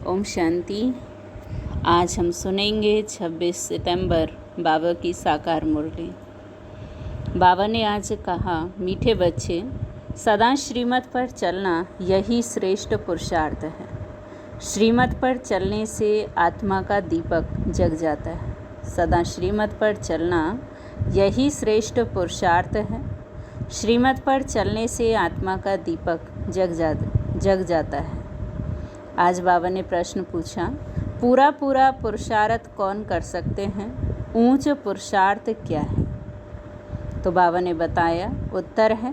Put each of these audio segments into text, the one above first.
ओम शांति। आज हम सुनेंगे 26 सितंबर बाबा की साकार मुरली। बाबा ने आज कहा, मीठे बच्चे, सदा श्रीमत पर चलना यही श्रेष्ठ पुरुषार्थ है। श्रीमत पर चलने से आत्मा का दीपक जग जाता है। सदा श्रीमत पर चलना यही श्रेष्ठ पुरुषार्थ है। श्रीमत पर चलने से आत्मा का दीपक जग जाता है। आज बाबा ने प्रश्न पूछा, पूरा पुरुषार्थ कौन कर सकते हैं? ऊंच पुरुषार्थ क्या है? तो बाबा ने बताया, उत्तर है,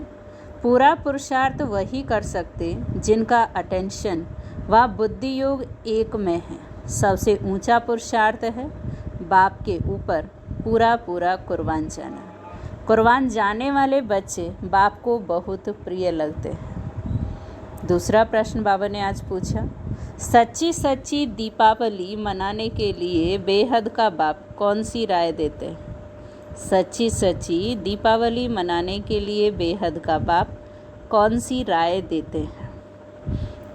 पूरा पुरुषार्थ वही कर सकते जिनका अटेंशन व बुद्धि योग एक में है। सबसे ऊंचा पुरुषार्थ है बाप के ऊपर पूरा कुर्बान जाना। कुर्बान जाने वाले बच्चे बाप को बहुत प्रिय लगते हैं। दूसरा प्रश्न बाबा ने आज पूछा, सच्ची दीपावली मनाने के लिए बेहद का बाप कौन सी राय देते हैं? सच्ची दीपावली मनाने के लिए बेहद का बाप कौन सी राय देते हैं?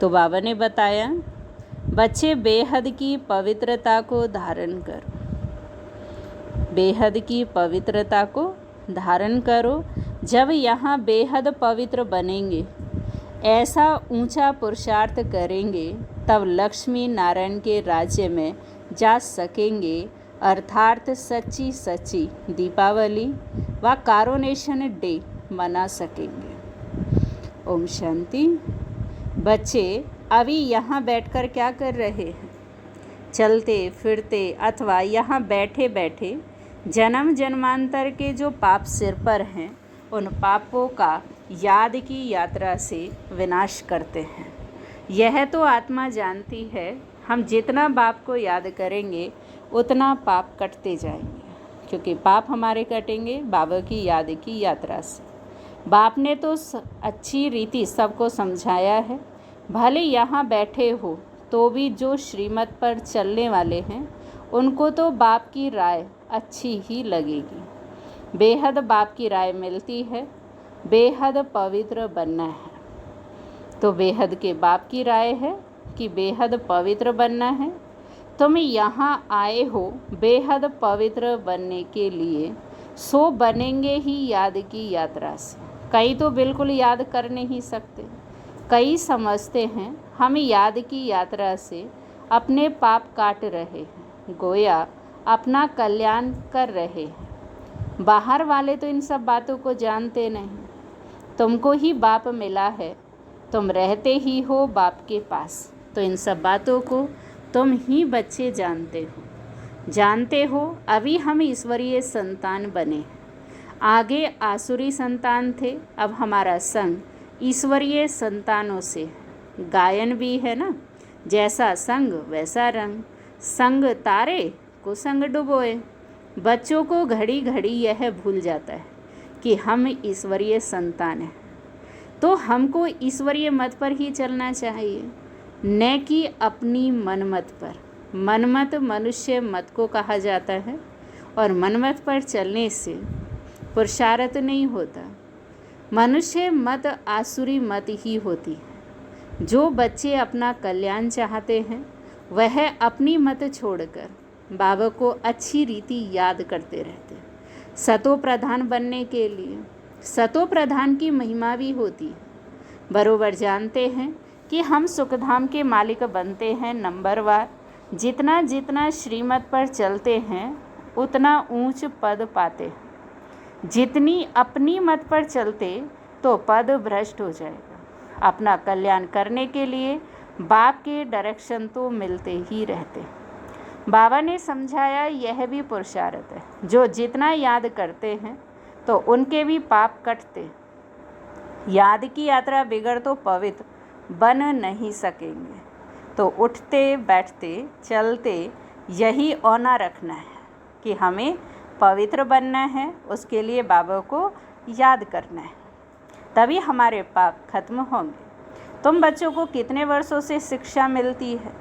तो बाबा ने बताया, बच्चे बेहद की पवित्रता को धारण करो। बेहद की पवित्रता को धारण करो। जब यहाँ बेहद पवित्र बनेंगे, ऐसा ऊंचा पुरुषार्थ करेंगे, तब लक्ष्मी नारायण के राज्य में जा सकेंगे, अर्थात सच्ची दीपावली व कारोनेशन डे मना सकेंगे। ओम शांति। बच्चे अभी यहाँ बैठकर क्या कर रहे हैं? चलते फिरते अथवा यहाँ बैठे बैठे जन्म जन्मांतर के जो पाप सिर पर हैं, उन पापों का याद की यात्रा से विनाश करते हैं। यह तो आत्मा जानती है, हम जितना बाप को याद करेंगे उतना पाप कटते जाएंगे, क्योंकि पाप हमारे कटेंगे बाबा की याद की यात्रा से। बाप ने तो अच्छी रीति सबको समझाया है। भले यहाँ बैठे हो तो भी जो श्रीमत पर चलने वाले हैं, उनको तो बाप की राय अच्छी ही लगेगी। बेहद बाप की राय मिलती है, बेहद पवित्र बनना है। तो बेहद के बाप की राय है कि बेहद पवित्र बनना है। तुम यहाँ आए हो बेहद पवित्र बनने के लिए, सो बनेंगे ही याद की यात्रा से। कई तो बिल्कुल याद कर नहीं सकते। कई समझते हैं हम याद की यात्रा से अपने पाप काट रहे हैं, गोया अपना कल्याण कर रहे हैं। बाहर वाले तो इन सब बातों को जानते नहीं। तुमको ही बाप मिला है, तुम रहते ही हो बाप के पास, तो इन सब बातों को तुम ही बच्चे जानते हो। अभी हम ईश्वरीय संतान बने। आगे आसुरी संतान थे, अब हमारा संग ईश्वरीय संतानों से। गायन भी है ना, जैसा संग वैसा रंग, संग तारे को संग डुबोए। बच्चों को घड़ी घड़ी यह भूल जाता है कि हम ईश्वरीय संतान हैं, तो हमको ईश्वरीय मत पर ही चलना चाहिए, न कि अपनी मनमत पर। मनमत मनुष्य मत को कहा जाता है, और मनमत पर चलने से पुरुषार्थ नहीं होता। मनुष्य मत आसुरी मत ही होती है। जो बच्चे अपना कल्याण चाहते हैं, वह अपनी मत छोड़कर बाबा को अच्छी रीति याद करते रहते हैं। सतो प्रधान बनने के लिए सतो प्रधान की महिमा भी होती है। बरोबर जानते हैं कि हम सुखधाम के मालिक बनते हैं नंबरवार। जितना श्रीमत पर चलते हैं उतना ऊंच पद पाते हैं। जितनी अपनी मत पर चलते तो पद भ्रष्ट हो जाएगा। अपना कल्याण करने के लिए बाप के डायरेक्शन तो मिलते ही रहते। बाबा ने समझाया, यह भी पुरुषार्थ है। जो जितना याद करते हैं तो उनके भी पाप कटते। याद की यात्रा बिगड़ तो पवित्र बन नहीं सकेंगे। तो उठते बैठते चलते यही औना रखना है कि हमें पवित्र बनना है। उसके लिए बाबा को याद करना है, तभी हमारे पाप खत्म होंगे। तुम बच्चों को कितने वर्षों से शिक्षा मिलती है,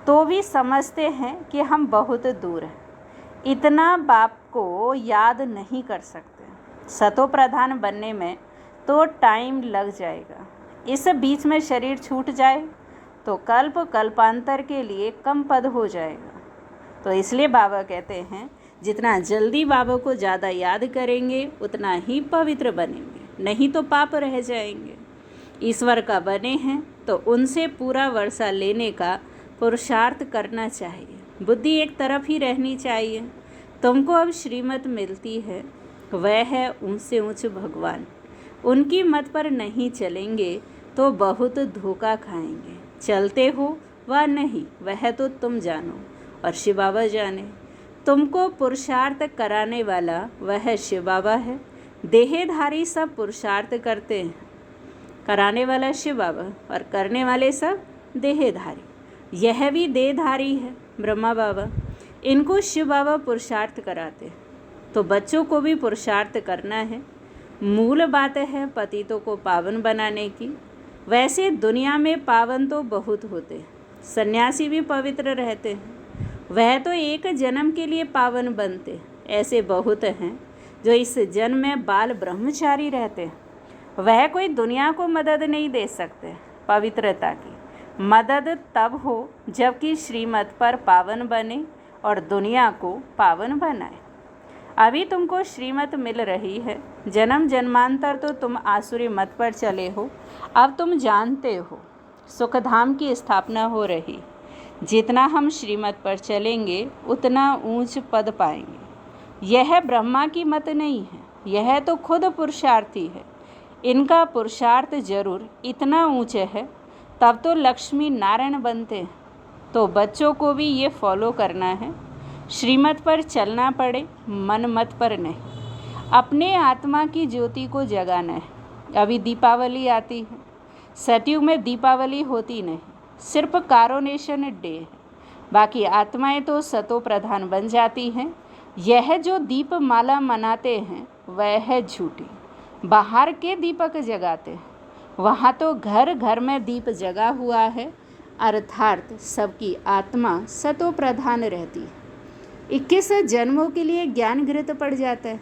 तो भी समझते हैं कि हम बहुत दूर हैं। इतना बाप को याद नहीं कर सकते। सतो प्रधान बनने में तो टाइम लग जाएगा। इस बीच में शरीर छूट जाए तो कल्प कल्पांतर के लिए कम पद हो जाएगा। तो इसलिए बाबा कहते हैं जितना जल्दी बाबा को ज़्यादा याद करेंगे उतना ही पवित्र बनेंगे, नहीं तो पाप रह जाएंगे। ईश्वर का बने हैं तो उनसे पूरा वर्षा लेने का पुरुषार्थ करना चाहिए। बुद्धि एक तरफ ही रहनी चाहिए। तुमको अब श्रीमत मिलती है, वह है ऊंच से ऊंच भगवान। उनकी मत पर नहीं चलेंगे तो बहुत धोखा खाएंगे। चलते हो व नहीं वह तो तुम जानो और शिव बाबा जाने। तुमको पुरुषार्थ कराने वाला वह शिव बाबा है। देहधारी सब पुरुषार्थ करते हैं, कराने वाला शिव बाबा और करने वाले सब देहधारी। यह भी देहधारी है ब्रह्मा बाबा, इनको शिव बाबा पुरुषार्थ कराते हैं। तो बच्चों को भी पुरुषार्थ करना है। मूल बात है पतितों को पावन बनाने की। वैसे दुनिया में पावन तो बहुत होते हैं, सन्यासी भी पवित्र रहते हैं, वह तो एक जन्म के लिए पावन बनते हैं। ऐसे बहुत हैं जो इस जन्म में बाल ब्रह्मचारी रहते हैं, वह कोई दुनिया को मदद नहीं दे सकते। पवित्रता की मदद तब हो जबकि श्रीमत पर पावन बने और दुनिया को पावन बनाए। अभी तुमको श्रीमत मिल रही है, जन्म जन्मांतर तो तुम आसुरी मत पर चले हो। अब तुम जानते हो सुखधाम की स्थापना हो रही। जितना हम श्रीमत पर चलेंगे उतना ऊंच पद पाएंगे। यह ब्रह्मा की मत नहीं है, यह तो खुद पुरुषार्थी है। इनका पुरुषार्थ जरूर इतना ऊंचे है तब तो लक्ष्मी नारायण बनते हैं। तो बच्चों को भी ये फॉलो करना है, श्रीमत पर चलना पड़े, मन मत पर नहीं। अपने आत्मा की ज्योति को जगाना है। अभी दीपावली आती है, सतयुग में दीपावली होती नहीं, सिर्फ कारोनेशन डे है। बाकी आत्माएं तो सतो प्रधान बन जाती हैं। यह जो दीप माला मनाते हैं वह है झूठी। बाहर के दीपक जगाते हैं, वहाँ तो घर घर में दीप जगा हुआ है, अर्थात सबकी आत्मा सतो प्रधान रहती है। 21 जन्मों के लिए ज्ञान घृत पड़ जाता है,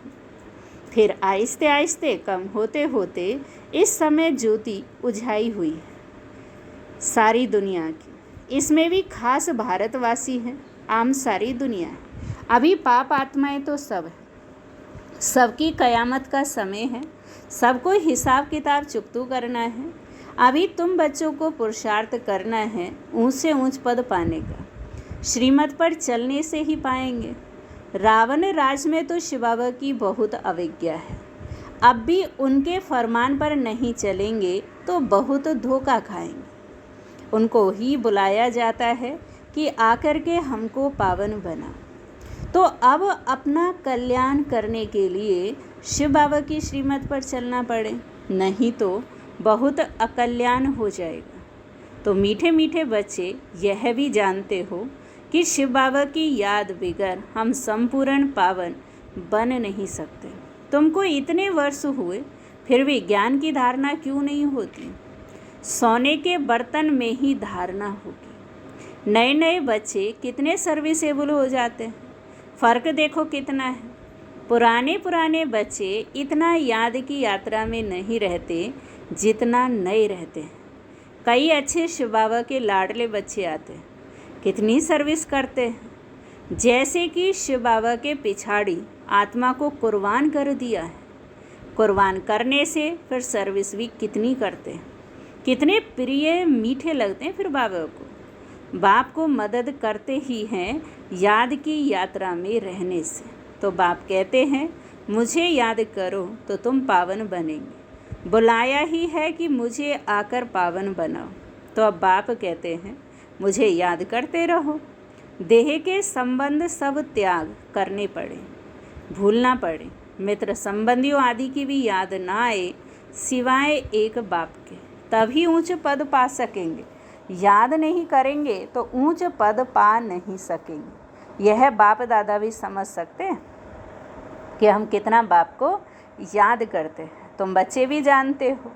फिर आहिस्ते आहिस्ते कम होते होते इस समय ज्योति उझाई हुई है सारी दुनिया की। इसमें भी खास भारतवासी हैं, आम सारी दुनिया है। अभी पाप आत्माएं तो सब है, सबकी कयामत का समय है, सबको हिसाब किताब चुकतू करना है। अभी तुम बच्चों को पुरुषार्थ करना है ऊंच से ऊंच पद पाने का। श्रीमत पर चलने से ही पाएंगे। रावण राज में तो शिव बाबा की बहुत अवज्ञा है। अब भी उनके फरमान पर नहीं चलेंगे तो बहुत धोखा खाएंगे। उनको ही बुलाया जाता है कि आकर के हमको पावन बना। तो अब अपना कल्याण करने के लिए शिव बाबा की श्रीमत पर चलना पड़े, नहीं तो बहुत अकल्याण हो जाएगा। तो मीठे मीठे बच्चे यह भी जानते हो कि शिव बाबा की याद बिगर हम संपूर्ण पावन बन नहीं सकते। तुमको इतने वर्ष हुए फिर भी ज्ञान की धारणा क्यों नहीं होती? सोने के बर्तन में ही धारणा होगी। नए नए बच्चे कितने सर्विसेबल हो जाते हैं, फ़र्क देखो कितना है। पुराने बच्चे इतना याद की यात्रा में नहीं रहते जितना नए रहते हैं। कई अच्छे शिव बाबा के लाडले बच्चे आते हैं, कितनी सर्विस करते हैं। जैसे कि शिव बाबा के पिछाड़ी आत्मा को कुर्बान कर दिया है। कुर्बान करने से फिर सर्विस भी कितनी करते हैं, कितने प्रिय मीठे लगते हैं फिर बाबा को। बाप को मदद करते ही हैं याद की यात्रा में रहने से। तो बाप कहते हैं मुझे याद करो तो तुम पावन बनेंगे। बुलाया ही है कि मुझे आकर पावन बनाओ। तो अब बाप कहते हैं मुझे याद करते रहो। देह के संबंध सब त्याग करने पड़े, भूलना पड़े। मित्र संबंधियों आदि की भी याद ना आए सिवाय एक बाप के, तभी ऊंच पद पा सकेंगे। याद नहीं करेंगे तो ऊंच पद पा नहीं सकेंगे। यह बाप दादा भी समझ सकते हैं कि हम कितना बाप को याद करते हैं। तुम बच्चे भी जानते हो,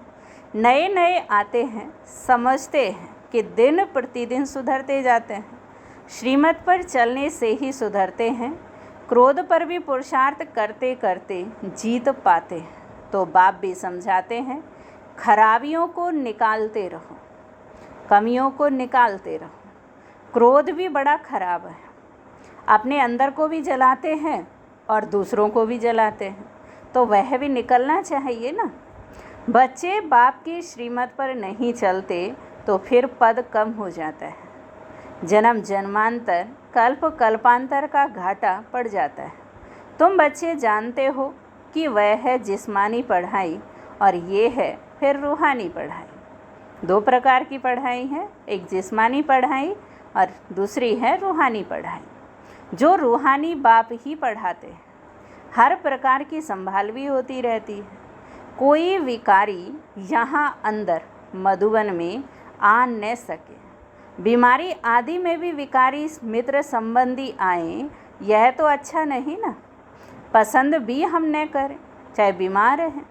नए नए आते हैं, समझते हैं कि दिन प्रतिदिन सुधरते जाते हैं। श्रीमत पर चलने से ही सुधरते हैं। क्रोध पर भी पुरुषार्थ करते करते जीत पाते हैं। तो बाप भी समझाते हैं खराबियों को निकालते रहो। कमियों को निकालते रहो। क्रोध भी बड़ा खराब है, अपने अंदर को भी जलाते हैं और दूसरों को भी जलाते हैं, तो वह भी निकलना चाहिए ना। बच्चे बाप की श्रीमत पर नहीं चलते तो फिर पद कम हो जाता है, जन्म जन्मांतर कल्प कल्पांतर का घाटा पड़ जाता है। तुम बच्चे जानते हो कि वह है जिस्मानी पढ़ाई और ये है फिर रूहानी पढ़ाई। 2 प्रकार की पढ़ाई है, एक जिस्मानी पढ़ाई और दूसरी है रूहानी पढ़ाई। जो रूहानी बाप ही पढ़ाते हैं, हर प्रकार की संभाल भी होती रहती है। कोई विकारी यहाँ अंदर मधुबन में आ न सके। बीमारी आदि में भी विकारी मित्र संबंधी आए, यह तो अच्छा नहीं ना। पसंद भी हम न करें, चाहे बीमार हैं,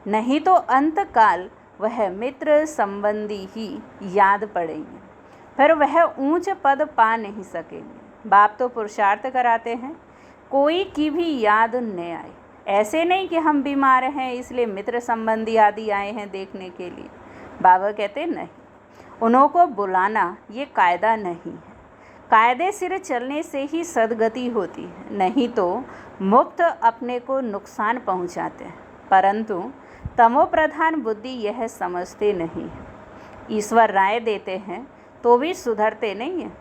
नहीं तो अंत काल वह मित्र संबंधी ही याद पड़ेंगे, फिर वह ऊंच पद पा नहीं सकेंगे। बाप तो पुरुषार्थ कराते हैं, कोई की भी याद न आए। ऐसे नहीं कि हम बीमार हैं इसलिए मित्र संबंधी आदि आए हैं देखने के लिए। बाबा कहते नहीं, उनको बुलाना ये कायदा नहीं है। कायदे सिर चलने से ही सदगति होती है, नहीं तो मुक्त अपने को नुकसान पहुंचाते हैं। परंतु तमो प्रधान बुद्धि यह समझते नहीं है। ईश्वर राय देते हैं तो भी सुधरते नहीं हैं।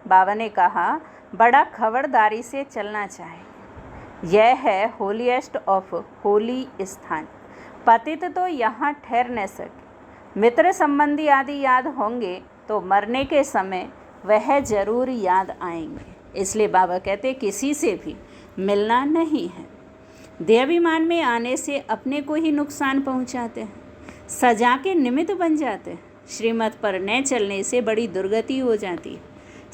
बाबा ने कहा बड़ा खबरदारी से चलना चाहिए। यह है होलीएस्ट ऑफ होली स्थान। पतित तो यहाँ ठहर न सके। मित्र संबंधी आदि याद होंगे तो मरने के समय वह जरूर याद आएंगे। इसलिए बाबा कहते किसी से भी मिलना नहीं है। देहाभिमान में आने से अपने को ही नुकसान पहुंचाते हैं, सजा के निमित्त बन जाते हैं। श्रीमत पर न चलने से बड़ी दुर्गति हो जाती है।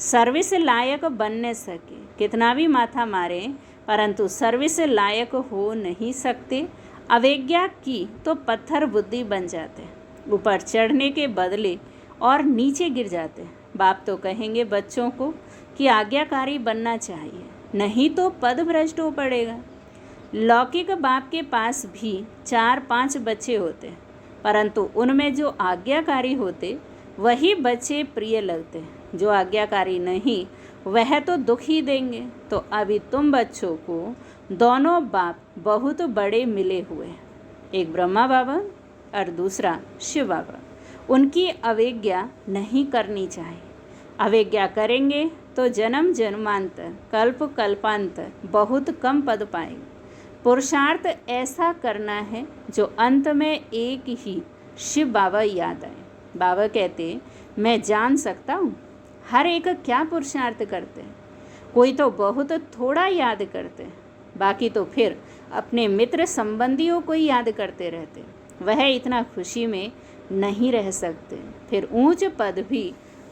सर्विस लायक बन न सके, कितना भी माथा मारे परंतु सर्विस लायक हो नहीं सकते। अवज्ञा की तो पत्थर बुद्धि बन जाते हैं, ऊपर चढ़ने के बदले और नीचे गिर जाते हैं। बाप तो कहेंगे बच्चों को कि आज्ञाकारी बनना चाहिए, नहीं तो पद भ्रष्ट हो पड़ेगा। लौकिक बाप के पास भी 4-5 बच्चे होते हैं, परंतु उनमें जो आज्ञाकारी होते वही बच्चे प्रिय लगते हैं। जो आज्ञाकारी नहीं वह तो दुख ही देंगे। तो अभी तुम बच्चों को दोनों बाप बहुत बड़े मिले हुए हैं, एक ब्रह्मा बाबा और दूसरा शिव बाबा। उनकी अवज्ञा नहीं करनी चाहिए। अवज्ञा करेंगे तो जन्म जन्मांतर कल्प कल्पांतर बहुत कम पद पाएंगे। पुरुषार्थ ऐसा करना है जो अंत में एक ही शिव बाबा याद आए। बाबा कहते मैं जान सकता हूँ हर एक क्या पुरुषार्थ करते हैं। कोई तो बहुत थोड़ा याद करते हैं, बाकी तो फिर अपने मित्र संबंधियों को ही याद करते रहते। वह इतना खुशी में नहीं रह सकते, फिर ऊंच पद भी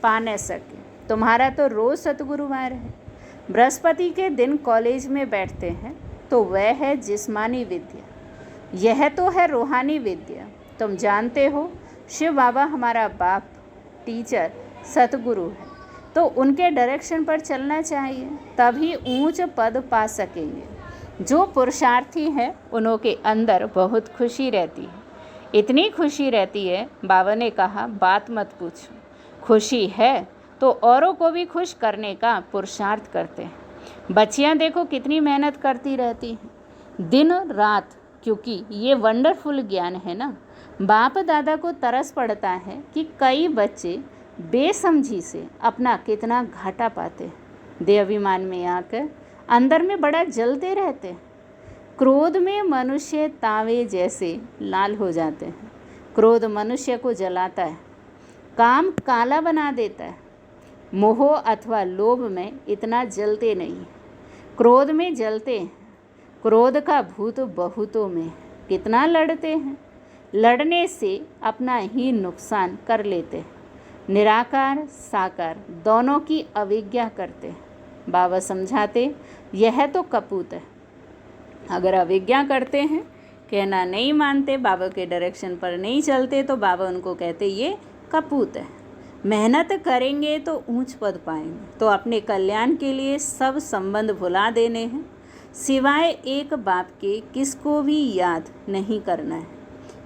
पा न सके। तुम्हारा तो रोज़ सतगुरुवार है। बृहस्पति के दिन कॉलेज में बैठते हैं तो वह है जिस्मानी विद्या, यह तो है रूहानी विद्या। तुम जानते हो शिव बाबा हमारा बाप, टीचर, सतगुरु है, तो उनके डायरेक्शन पर चलना चाहिए, तभी ऊंच पद पा सकेंगे। जो पुरुषार्थी हैं उनों के अंदर बहुत खुशी रहती है, इतनी खुशी रहती है। बाबा ने कहा बात मत पूछो, खुशी है तो औरों को भी खुश करने का पुरुषार्थ करते हैं। बच्चियां देखो कितनी मेहनत करती रहती हैं दिन रात, क्योंकि ये वंडरफुल ज्ञान है ना। बाप दादा को तरस पड़ता है कि कई बच्चे बेसमझी से अपना कितना घाटा पाते हैं। देहाभिमान में आकर अंदर में बड़ा जलते रहते हैं। क्रोध में मनुष्य तावे जैसे लाल हो जाते हैं। क्रोध मनुष्य को जलाता है, काम काला बना देता है। मोह अथवा लोभ में इतना जलते नहीं, क्रोध में जलते हैं। क्रोध का भूत बहुतों में, कितना लड़ते हैं। लड़ने से अपना ही नुकसान कर लेते हैं। निराकार साकार दोनों की अवज्ञा करते हैं। बाबा समझाते यह तो कपूत है। अगर अवज्ञा करते हैं, कहना नहीं मानते, बाबा के डायरेक्शन पर नहीं चलते, तो बाबा उनको कहते ये कपूत है। मेहनत करेंगे तो ऊंच पद पाएंगे। तो अपने कल्याण के लिए सब संबंध भुला देने हैं, सिवाय एक बाप के किसको भी याद नहीं करना है।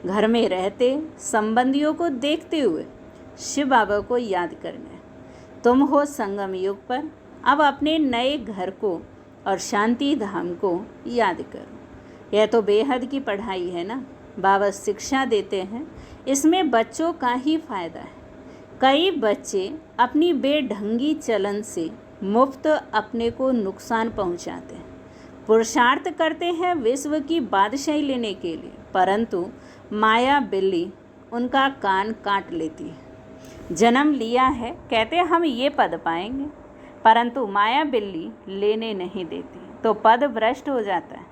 घर में रहते संबंधियों को देखते हुए शिव बाबा को याद करना है। तुम हो संगम युग पर, अब अपने नए घर को और शांति धाम को याद करो। यह तो बेहद की पढ़ाई है ना। बाबा शिक्षा देते हैं, इसमें बच्चों का ही फायदा है। कई बच्चे अपनी बेढंगी चलन से मुफ्त अपने को नुकसान पहुंचाते हैं, पुरुषार्थ करते हैं विश्व की बादशाही लेने के लिए, परंतु माया बिल्ली उनका कान काट लेती है। जन्म लिया है, कहते हम ये पद पाएंगे, परंतु माया बिल्ली लेने नहीं देती, तो पद भ्रष्ट हो जाता है।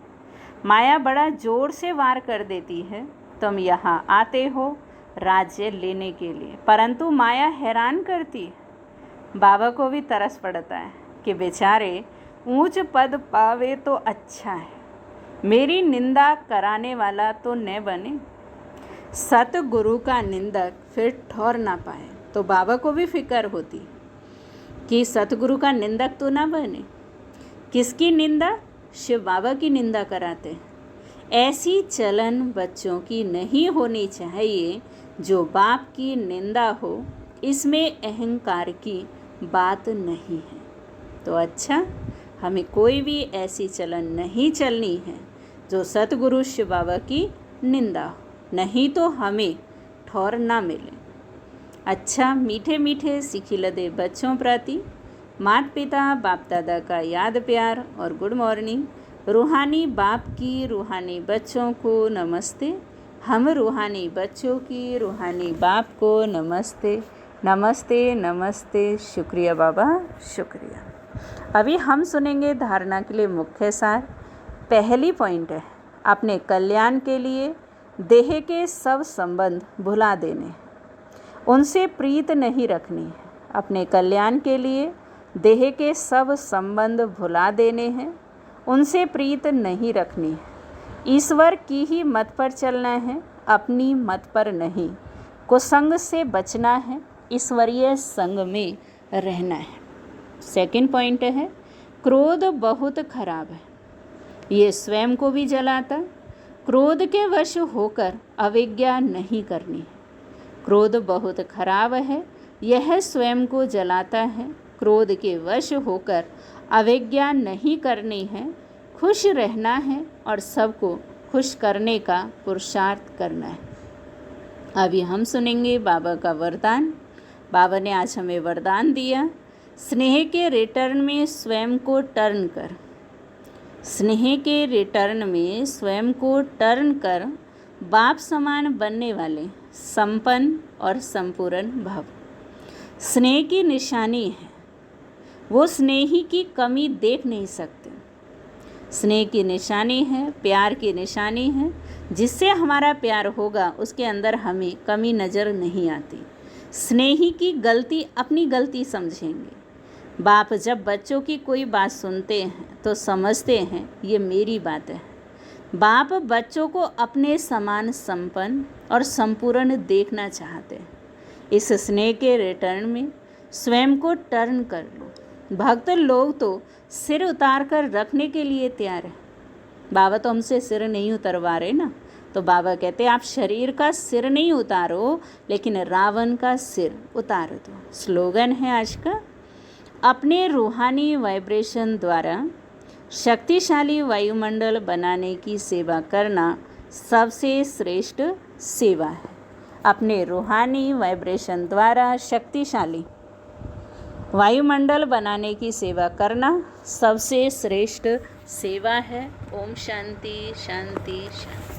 माया बड़ा जोर से वार कर देती है, तुम यहाँ आते हो राज्य लेने के लिए, परंतु माया हैरान करती है। बाबा को भी तरस पड़ता है कि बेचारे ऊंच पद पावे तो अच्छा है, मेरी निंदा कराने वाला तो न बने। सतगुरु का निंदक फिर ठौर ना पाए, तो बाबा को भी फिक्र होती कि सतगुरु का निंदक तो ना बने। किसकी निंदा? शिव बाबा की निंदा कराते हैं। ऐसी चलन बच्चों की नहीं होनी चाहिए जो बाप की निंदा हो, इसमें अहंकार की बात नहीं है। तो अच्छा, हमें कोई भी ऐसी चलन नहीं चलनी है जो सतगुरु शिव बाबा की निंदा हो, नहीं तो हमें ठौर ना मिले। अच्छा, मीठे मीठे सिखिलदे बच्चों प्रति माता पिता बाप दादा का याद प्यार और गुड मॉर्निंग। रूहानी बाप की रूहानी बच्चों को नमस्ते। हम रूहानी बच्चों की रूहानी बाप को नमस्ते नमस्ते नमस्ते। शुक्रिया बाबा, शुक्रिया। अभी हम सुनेंगे धारणा के लिए मुख्य सार। पहली पॉइंट है, अपने कल्याण के लिए देह के सब संबंध भुला देने, उनसे प्रीत नहीं रखनी है। अपने कल्याण के लिए देह के सब संबंध भुला देने हैं, उनसे प्रीत नहीं रखनी है। ईश्वर की ही मत पर चलना है, अपनी मत पर नहीं। कुसंग से बचना है, ईश्वरीय संग में रहना है। सेकंड पॉइंट है, क्रोध बहुत खराब है, ये स्वयं को भी जलाता। क्रोध के वश होकर अवज्ञा नहीं करनी है। क्रोध बहुत खराब है, यह स्वयं को जलाता है। क्रोध के वश होकर अवज्ञा नहीं करनी है, खुश रहना है और सबको खुश करने का पुरुषार्थ करना है। अभी हम सुनेंगे बाबा का वरदान। बाबा ने आज हमें वरदान दिया, स्नेह के रिटर्न में स्वयं को टर्न कर। स्नेह के रिटर्न में स्वयं को टर्न कर बाप समान बनने वाले संपन्न और संपूर्ण भव। स्नेह की निशानी है, वो स्नेही की कमी देख नहीं सकते। स्नेह की निशानी है, प्यार की निशानी है। जिससे हमारा प्यार होगा उसके अंदर हमें कमी नज़र नहीं आती। स्नेही की गलती अपनी गलती समझेंगे। बाप जब बच्चों की कोई बात सुनते हैं तो समझते हैं ये मेरी बात है। बाप बच्चों को अपने समान संपन्न और संपूर्ण देखना चाहते हैं। इस स्नेह के रिटर्न में स्वयं को टर्न कर लो। भक्त लोग तो सिर उतार कर रखने के लिए तैयार है। बाबा तो हमसे सिर नहीं उतरवा रहे ना, तो बाबा कहते आप शरीर का सिर नहीं उतारो, लेकिन रावण का सिर उतार दो। स्लोगन है आज का, अपने रूहानी वाइब्रेशन द्वारा शक्तिशाली वायुमंडल बनाने की सेवा करना सबसे श्रेष्ठ सेवा है। अपने रूहानी वाइब्रेशन द्वारा शक्तिशाली वायुमंडल बनाने की सेवा करना सबसे श्रेष्ठ सेवा है। ओम शांति शांति शांति।